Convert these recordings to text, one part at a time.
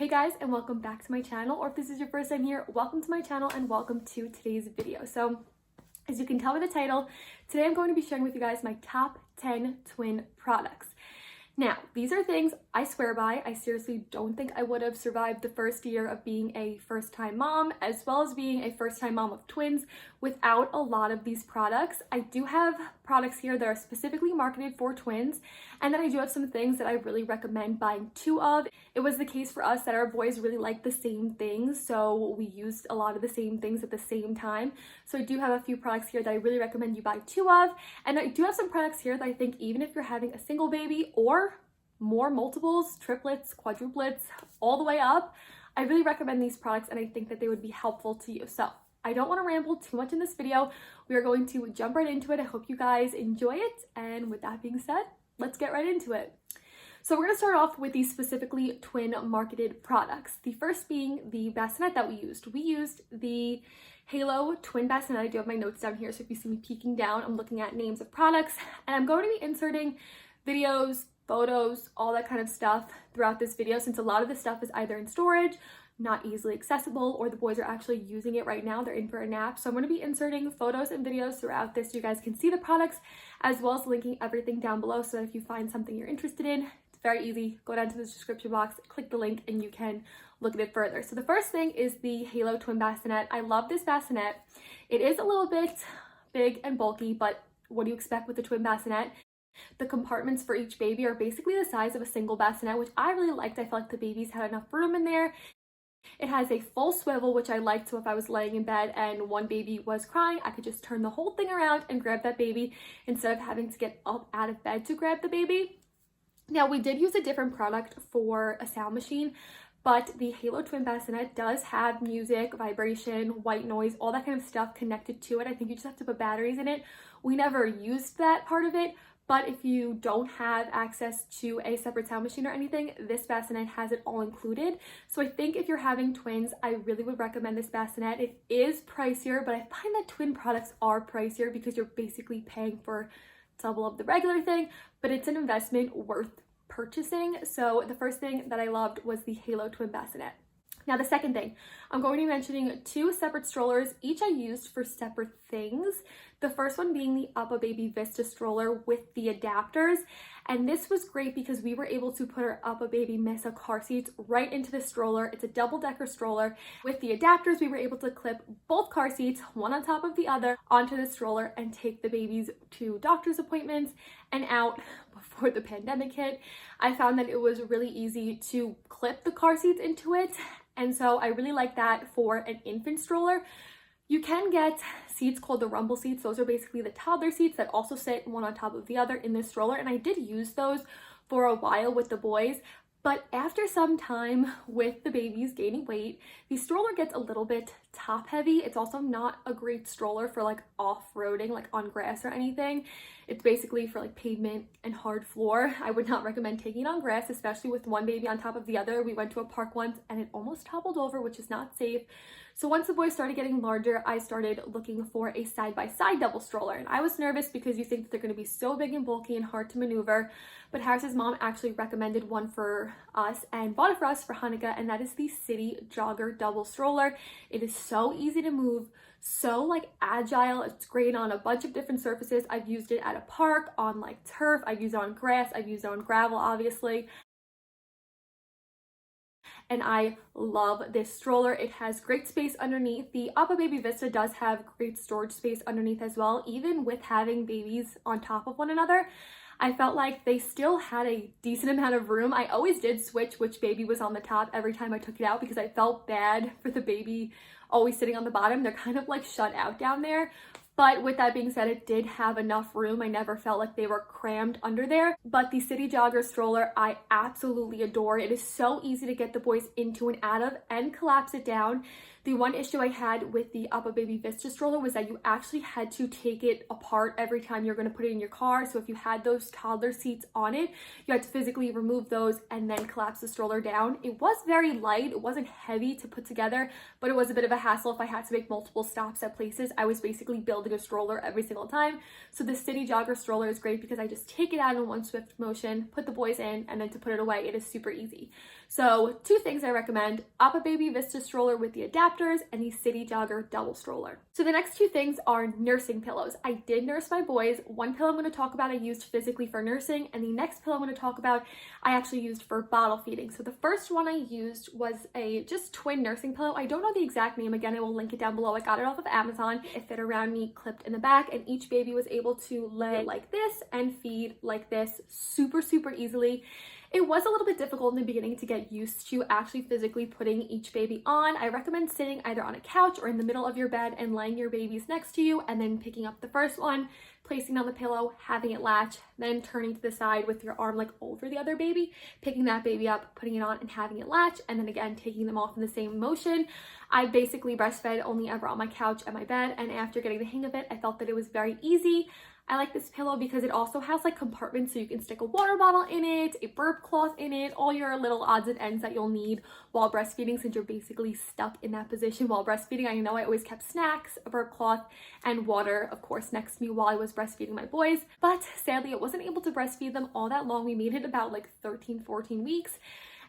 Hey guys, and welcome back to my channel, or if this is your first time here, welcome to my channel and welcome to today's video. So as you can tell by the title, today I'm going to be sharing with you guys my top 10 twin products. Now, these are things I swear by. I seriously don't think I would have survived the first year of being a first-time mom, as well as being a first-time mom of twins, without a lot of these products. I do have products here that are specifically marketed for twins, and then I do have some things that I really recommend buying two of. It was the case for us that our boys really like the same things, so we used a lot of the same things at the same time. So I do have a few products here that I really recommend you buy two of, and I do have some products here that I think even if you're having a single baby or more multiples, triplets, quadruplets, all the way up, I really recommend these products and I think that they would be helpful to you. So I don't want to ramble too much in this video. We are going to jump right into it. I hope you guys enjoy it. And with that being said, let's get right into it. So we're going to start off with these specifically twin marketed products. The first being the bassinet that we used. We used the Halo twin bassinet. I do have my notes down here, so if you see me peeking down, I'm looking at names of products, and I'm going to be inserting videos, photos, all that kind of stuff throughout this video, since a lot of this stuff is either in storage, not easily accessible, or the boys are actually using it right now. They're in for a nap. So I'm going to be inserting photos and videos throughout this so you guys can see the products, as well as linking everything down below, so that if you find something you're interested in, it's very easy. Go down to the description box, click the link, and you can look at it further. So the first thing is the Halo twin bassinet. I love this bassinet. It is a little bit big and bulky, but what do you expect with the twin bassinet? The compartments for each baby are basically the size of a single bassinet, which I really liked. I felt like the babies had enough room in there. It has a full swivel, which I liked, so if I was laying in bed and one baby was crying, I could just turn the whole thing around and grab that baby instead of having to get up out of bed to grab the baby. Now, we did use a different product for a sound machine, but the Halo twin bassinet does have music, vibration, white noise, all that kind of stuff connected to it. I think you just have to put batteries in it. We never used that part of it, but if you don't have access to a separate sound machine or anything, this bassinet has it all included. So I think if you're having twins, I really would recommend this bassinet. It is pricier, but I find that twin products are pricier because you're basically paying for double of the regular thing, but it's an investment worth purchasing. So the first thing that I loved was the Halo twin bassinet. Now the second thing, I'm going to be mentioning two separate strollers. Each I used for separate things. The first one being the Up a Baby Vista stroller with the adapters. And this was great because we were able to put our Up a Baby Mesa car seats right into the stroller. It's a double-decker stroller. With the adapters, we were able to clip both car seats, one on top of the other, onto the stroller and take the babies to doctor's appointments and out before the pandemic hit. I found that it was really easy to clip the car seats into it. And so I really like that for an infant stroller. You can get seats called the rumble seats. Those are basically the toddler seats that also sit one on top of the other in this stroller. And I did use those for a while with the boys. But after some time with the babies gaining weight, the stroller gets a little bit top heavy. It's also not a great stroller for like off-roading, like on grass or anything. It's basically for like pavement and hard floor. I would not recommend taking it on grass, especially with one baby on top of the other. We went to a park once and it almost toppled over, which is not safe. So once the boys started getting larger, I started looking for a side-by-side double stroller. And I was nervous because you think that they're going to be so big and bulky and hard to maneuver. But Harris's mom actually recommended one for us and bought it for us for Hanukkah, and that is the City Jogger double stroller. It is so easy to move, so like agile. It's great on a bunch of different surfaces. I've used it at a park, on like turf, I've used it on grass, I've used it on gravel, obviously. And I love this stroller. It has great space underneath. The Up a Baby Vista does have great storage space underneath as well. Even with having babies on top of one another, I felt like they still had a decent amount of room. I always did switch which baby was on the top every time I took it out because I felt bad for the baby always sitting on the bottom. They're kind of like shut out down there. But with that being said, it did have enough room. I never felt like they were crammed under there. But the City Jogger stroller, I absolutely adore. It is so easy to get the boys into and out of and collapse it down. The one issue I had with the Up a Baby Vista stroller was that you actually had to take it apart every time you're going to put it in your car. So if you had those toddler seats on it, you had to physically remove those and then collapse the stroller down. It was very light. It wasn't heavy to put together, but it was a bit of a hassle if I had to make multiple stops at places. I was basically building a stroller every single time. So the City Jogger stroller is great because I just take it out in one swift motion, put the boys in, and then to put it away, it is super easy. So 2 things I recommend: Appa Baby Vista stroller with the adapters and the City Jogger double stroller. So the next 2 things are nursing pillows. I did nurse my boys. One pillow I'm going to talk about I used physically for nursing, and the next pillow I'm going to talk about I actually used for bottle feeding. So the first one I used was a just twin nursing pillow. I don't know the exact name. Again, I will link it down below. I got it off of Amazon. It fit around me, clipped in the back, and each baby was able to lay like this and feed like this super, super easily. It was a little bit difficult in the beginning to get used to actually physically putting each baby on. I recommend sitting either on a couch or in the middle of your bed and laying your babies next to you, and then picking up the first one, placing it on the pillow, having it latch, then turning to the side with your arm like over the other baby, picking that baby up, putting it on and having it latch, and then again taking them off in the same motion. I basically breastfed only ever on my couch and my bed, and after getting the hang of it, I felt that it was very easy. I like this pillow because it also has like compartments, so you can stick a water bottle in it, a burp cloth in it, all your little odds and ends that you'll need while breastfeeding, since you're basically stuck in that position while breastfeeding. I know I always kept snacks, a burp cloth, and water, of course, next to me while I was breastfeeding my boys, but sadly I wasn't able to breastfeed them all that long. We made it about like 13-14 weeks.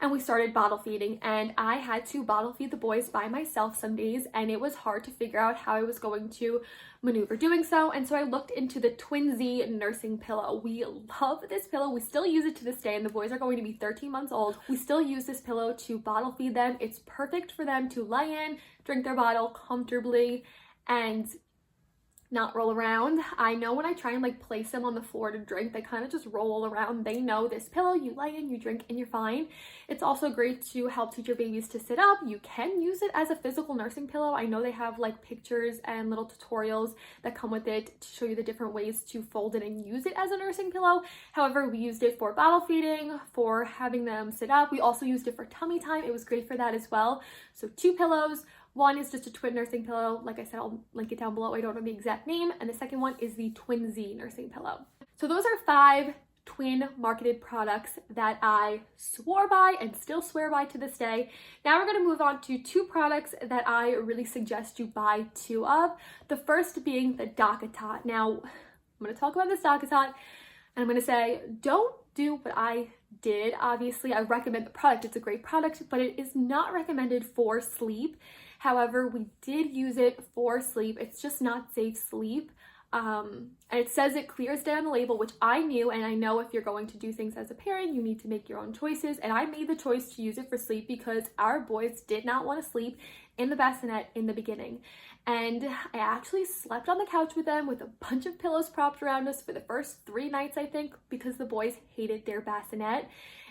And we started bottle feeding, and I had to bottle feed the boys by myself some days, and it was hard to figure out how I was going to maneuver doing so. And so I looked into the Twinsy nursing pillow. We love this pillow. We still use it to this day, and the boys are going to be 13 months old. We still use this pillow to bottle feed them. It's perfect for them to lay in, drink their bottle comfortably, and not roll around. I know when I try and like place them on the floor to drink, they kind of just roll around. They know this pillow, you lay in, you drink, and you're fine. It's also great to help teach your babies to sit up. You can use it as a physical nursing pillow. I know they have like pictures and little tutorials that come with it to show you the different ways to fold it and use it as a nursing pillow. However, we used it for bottle feeding, for having them sit up. We also used it for tummy time. It was great for that as well. So 2 pillows. One is just a twin nursing pillow. Like I said, I'll link it down below. I don't know the exact name. And the second one is the Twinsy nursing pillow. So those are 5 twin marketed products that I swore by and still swear by to this day. Now we're going to move on to 2 products that I really suggest you buy 2 of. The first being the DockATot. Now, I'm going to talk about this DockATot, and I'm going to say, don't do what I did. Obviously, I recommend the product. It's a great product, but it is not recommended for sleep. However, we did use it for sleep. It's just not safe sleep. And it says it clear as day on the label, which I knew, and I know if you're going to do things as a parent, you need to make your own choices. And I made the choice to use it for sleep because our boys did not want to sleep in the bassinet in the beginning. And I actually slept on the couch with them with a bunch of pillows propped around us for the first 3 nights, I think, because the boys hated their bassinet.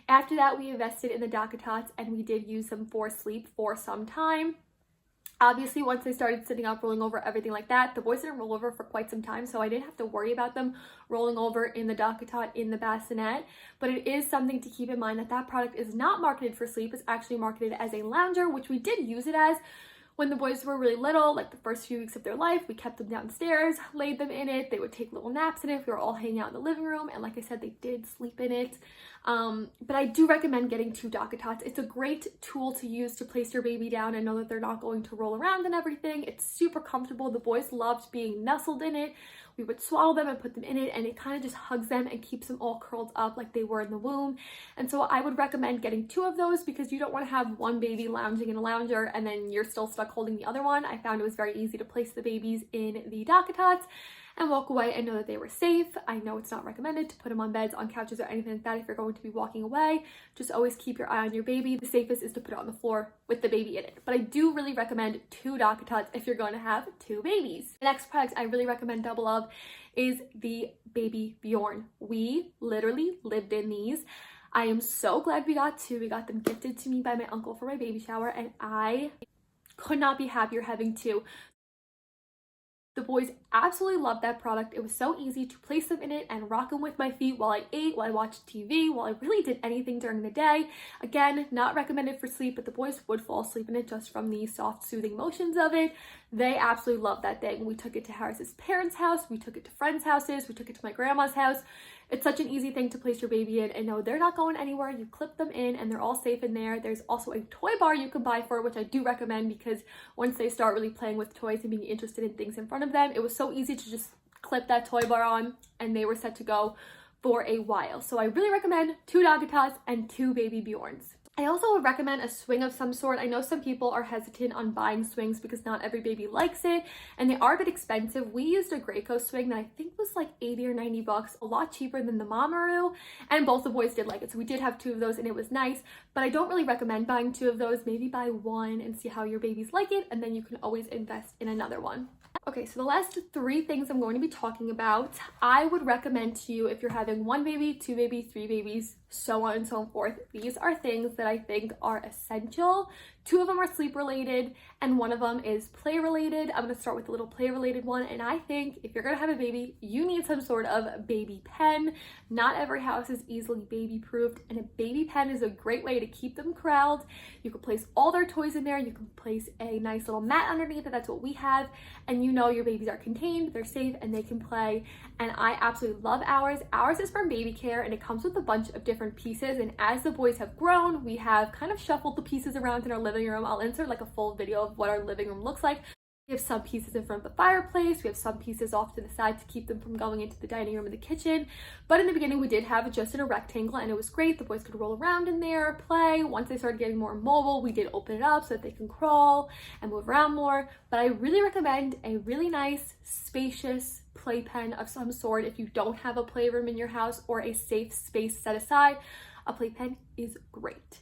After that, we invested in the DockATots, and we did use them for sleep for some time. Obviously, once they started sitting up, rolling over, everything like that, the boys didn't roll over for quite some time, so I didn't have to worry about them rolling over in the DockATot in the bassinet. But it is something to keep in mind that that product is not marketed for sleep. It's actually marketed as a lounger, which we did use it as when the boys were really little, like the first few weeks of their life. We kept them downstairs, laid them in it. They would take little naps in it. We were all hanging out in the living room, and like I said, they did sleep in it. But I do recommend getting 2 DockATots. It's a great tool to use to place your baby down and know that they're not going to roll around and everything. It's super comfortable. The boys loved being nestled in it. We would swaddle them and put them in it, and it kind of just hugs them and keeps them all curled up like they were in the womb. And so I would recommend getting 2 of those because you don't want to have one baby lounging in a lounger and then you're still stuck holding the other one. I found it was very easy to place the babies in the DockATots and walk away and know that they were safe. I know it's not recommended to put them on beds, on couches, or anything like that if you're going to be walking away. Just always keep your eye on your baby. The safest is to put it on the floor with the baby in it. But I do really recommend 2 DockATots if you're going to have 2 babies. The next product I really recommend double of is the Baby Bjorn. We literally lived in these. I am so glad we got 2. We got them gifted to me by my uncle for my baby shower, and I could not be happier having 2. The boys absolutely loved that product. It was so easy to place them in it and rock them with my feet while I ate, while I watched TV, while I really did anything during the day. Again, not recommended for sleep, but the boys would fall asleep in it just from the soft, soothing motions of it. They absolutely loved that thing. We took it to Harris's parents' house. We took it to friends' houses. We took it to my grandma's house. It's such an easy thing to place your baby in and know they're not going anywhere. You clip them in and they're all safe in there. There's also a toy bar you can buy for it, which I do recommend because once they start really playing with toys and being interested in things in front of them, it was so easy to just clip that toy bar on and they were set to go for a while. So I really recommend 2 DockATots and 2 Baby Bjorns. I also would recommend a swing of some sort. I know some people are hesitant on buying swings because not every baby likes it and they are a bit expensive. We used a Graco swing that I think was like 80 or 90 bucks, a lot cheaper than the Mamaru, and both the boys did like it. So we did have 2 of those and it was nice, but I don't really recommend buying 2 of those. Maybe buy 1 and see how your babies like it, and then you can always invest in another one. Okay, so the last 3 things I'm going to be talking about, I would recommend to you if you're having 1 baby, 2 babies, 3 babies, so on and so forth. These are things that I think are essential. 2 of them are sleep related and 1 of them is play related. I'm going to start with a little play related one, and I think if you're going to have a baby, you need some sort of baby pen. Not every house is easily baby proofed, and a baby pen is a great way to keep them corralled. You can place all their toys in there. You can place a nice little mat underneath it. That's what we have, and you know your babies are contained, they're safe, and they can play. And I absolutely love ours. Ours is from Baby Care and it comes with a bunch of different pieces, and as the boys have grown, we have kind of shuffled the pieces around in our living room. I'll insert like a full video of what our living room looks like. We have some pieces in front of the fireplace, we have some pieces off to the side to keep them from going into the dining room and the kitchen. But in the beginning we did have it just in a rectangle and it was great. The boys could roll around in there, play. Once they started getting more mobile, we did open it up so that they can crawl and move around more. But I really recommend a really nice, spacious playpen of some sort. If you don't have a playroom in your house or a safe space set aside, a playpen is great.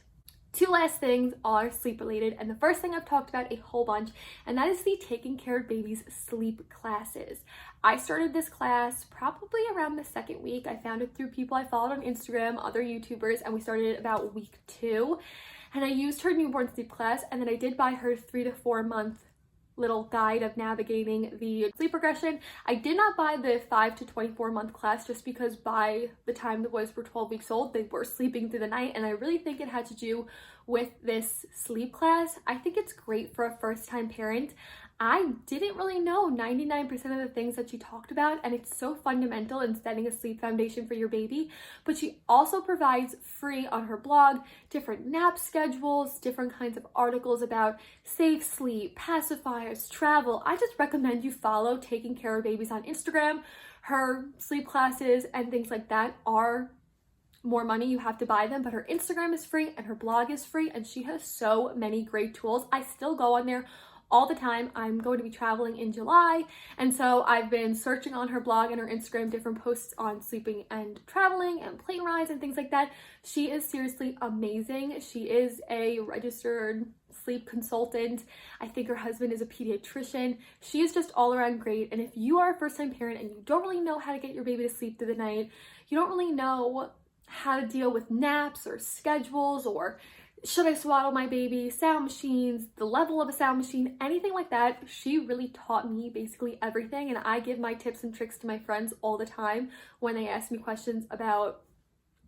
2 last things are sleep related, and the first thing I've talked about a whole bunch, and that is the Taking Care of Babies sleep classes. I started this class probably around the 2nd week. I found it through people I followed on Instagram, other YouTubers, and we started it about week 2. And I used her newborn sleep class, and then I did buy her 3 to 4 month little guide of navigating the sleep regression. I did not buy the 5 to 24 month class just because by the time the boys were 12 weeks old, they were sleeping through the night, and I really think it had to do with this sleep class. I think it's great for a first-time parent. I didn't really know 99% of the things that she talked about, and it's so fundamental in setting a sleep foundation for your baby. But she also provides free on her blog different nap schedules, different kinds of articles about safe sleep, pacifiers, travel. I just recommend you follow Taking Care of Babies on Instagram. Her sleep classes and things like that are more money, you have to buy them, but her Instagram is free and her blog is free, and she has so many great tools. I still go on there all the time. I'm going to be traveling in July, and so I've been searching on her blog and her Instagram different posts on sleeping and traveling and plane rides and things like that. She is seriously amazing. She is a registered sleep consultant. I think her husband is a pediatrician. She is just all around great, and if you are a first-time parent and you don't really know how to get your baby to sleep through the night, you don't really know how to deal with naps or schedules, or should I swaddle my baby, sound machines, the level of a sound machine, anything like that, she really taught me basically everything, and I give my tips and tricks to my friends all the time when they ask me questions about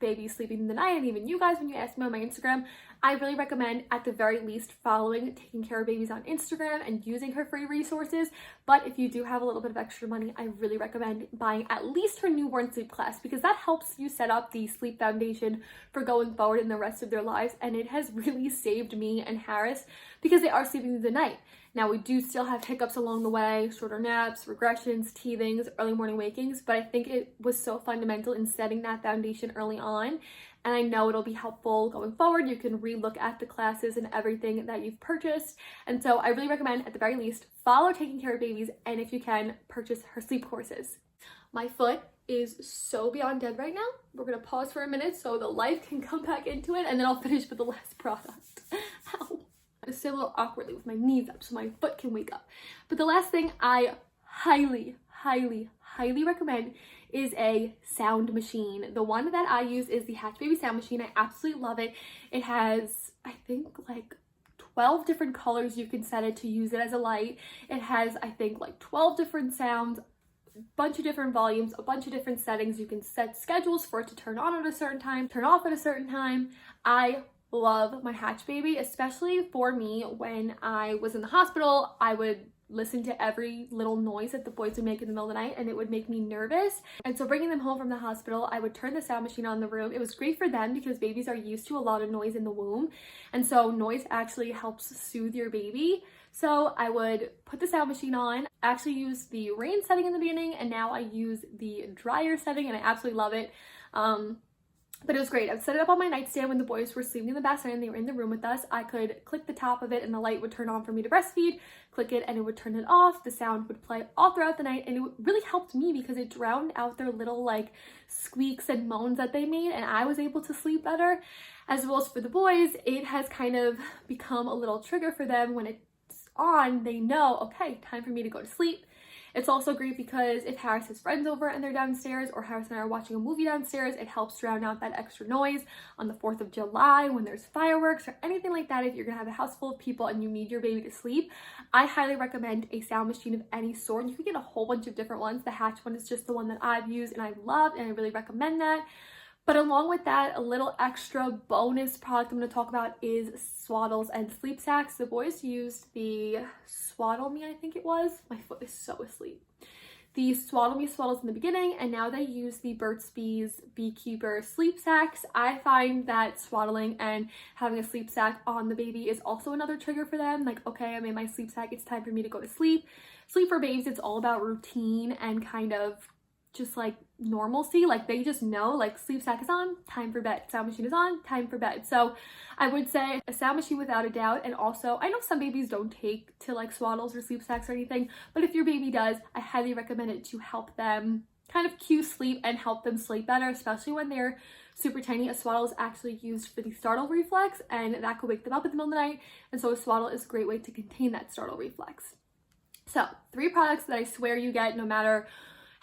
babies sleeping in the night, and even you guys when you ask me on my Instagram. I really recommend at the very least following Taking Care of Babies on Instagram and using her free resources. But if you do have a little bit of extra money, I really recommend buying at least her newborn sleep class, because that helps you set up the sleep foundation for going forward in the rest of their lives. And it has really saved me and Harris because they are sleeping through the night. Now, we do still have hiccups along the way, shorter naps, regressions, teethings, early morning wakings, but I think it was so fundamental in setting that foundation early on. And I know it'll be helpful going forward. You can re-look at the classes and everything that you've purchased. And so I really recommend, at the very least, follow Taking Care of Babies, and if you can, purchase her sleep courses. My foot is so beyond dead right now. We're gonna pause for a minute so the life can come back into it, and then I'll finish with the last product. Ow. I sit a little awkwardly with my knees up so my foot can wake up. But the last thing I highly recommend is a sound machine. The one that I use is the Hatch Baby sound machine. I absolutely love it. It has, I think, like 12 different colors you can set it to use it as a light. It has, I think, like 12 different sounds, a bunch of different volumes, a bunch of different settings. You can set schedules for it to turn on at a certain time, turn off at a certain time. I love my Hatch Baby, especially for me when I was in the hospital. I would listen to every little noise that the boys would make in the middle of the night, and it would make me nervous. And so bringing them home from the hospital, I would turn the sound machine on in the room. It was great for them because babies are used to a lot of noise in the womb, and so noise actually helps soothe your baby. So I would put the sound machine on. I actually used the rain setting in the beginning, and now I use the dryer setting, and I absolutely love it. But it was great. I would set it up on my nightstand when the boys were sleeping in the bassinet and they were in the room with us. I could click the top of it and the light would turn on for me to breastfeed, click it and it would turn it off. The sound would play all throughout the night, and it really helped me because it drowned out their little like squeaks and moans that they made, and I was able to sleep better. As well as for the boys, it has kind of become a little trigger for them. When it's on, they know, okay, time for me to go to sleep. It's also great because if Harris has friends over and they're downstairs, or Harris and I are watching a movie downstairs, it helps drown out that extra noise on the 4th of July when there's fireworks or anything like that. If you're gonna have a house full of people and you need your baby to sleep, I highly recommend a sound machine of any sort. You can get a whole bunch of different ones. The Hatch one is just the one that I've used and I've loved, and I really recommend that. But along with that, a little extra bonus product I'm going to talk about is swaddles and sleep sacks. The boys used the Swaddle Me, I think it was. My foot is so asleep. The Swaddle Me swaddles in the beginning, and now they use the Burt's Bees Beekeeper sleep sacks. I find that swaddling and having a sleep sack on the baby is also another trigger for them. Like, okay, I'm in my sleep sack, it's time for me to go to sleep. Sleep for babies, it's all about routine and kind of just like normalcy. Like they just know, like, sleep sack is on, time for bed, sound machine is on, time for bed. So I would say a sound machine without a doubt. And also, I know some babies don't take to like swaddles or sleep sacks or anything, but if your baby does, I highly recommend it to help them kind of cue sleep and help them sleep better, especially when they're super tiny. A swaddle is actually used for the startle reflex, and that could wake them up in the middle of the night, and so a swaddle is a great way to contain that startle reflex. So 3 products that I swear you get no matter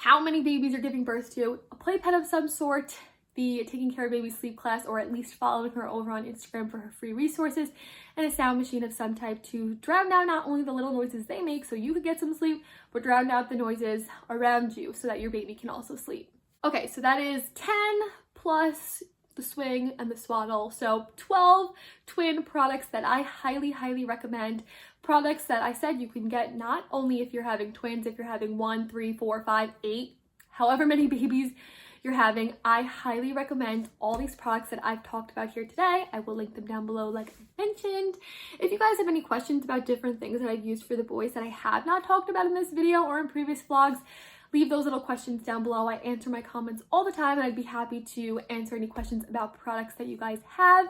how many babies you're giving birth to: a playpen of some sort, the Taking Care of Baby Sleep class, or at least following her over on Instagram for her free resources, and a sound machine of some type to drown out not only the little noises they make so you could get some sleep, but drown out the noises around you so that your baby can also sleep. Okay, so that is 10 plus the swing and the swaddle, so 12 twin products that I highly recommend. Products that I said you can get not only if you're having twins, if you're having 1, 3, 4, 5, 8, however many babies you're having. I highly recommend all these products that I've talked about here today. I will link them down below like I mentioned. If you guys have any questions about different things that I've used for the boys that I have not talked about in this video or in previous vlogs, leave those little questions down below. I answer my comments all the time, and I'd be happy to answer any questions about products that you guys have.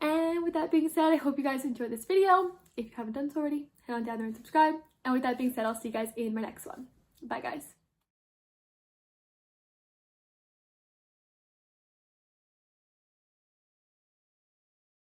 And with that being said, I hope you guys enjoyed this video. If you haven't done so already, head on down there and subscribe. And with that being said, I'll see you guys in my next one. Bye guys.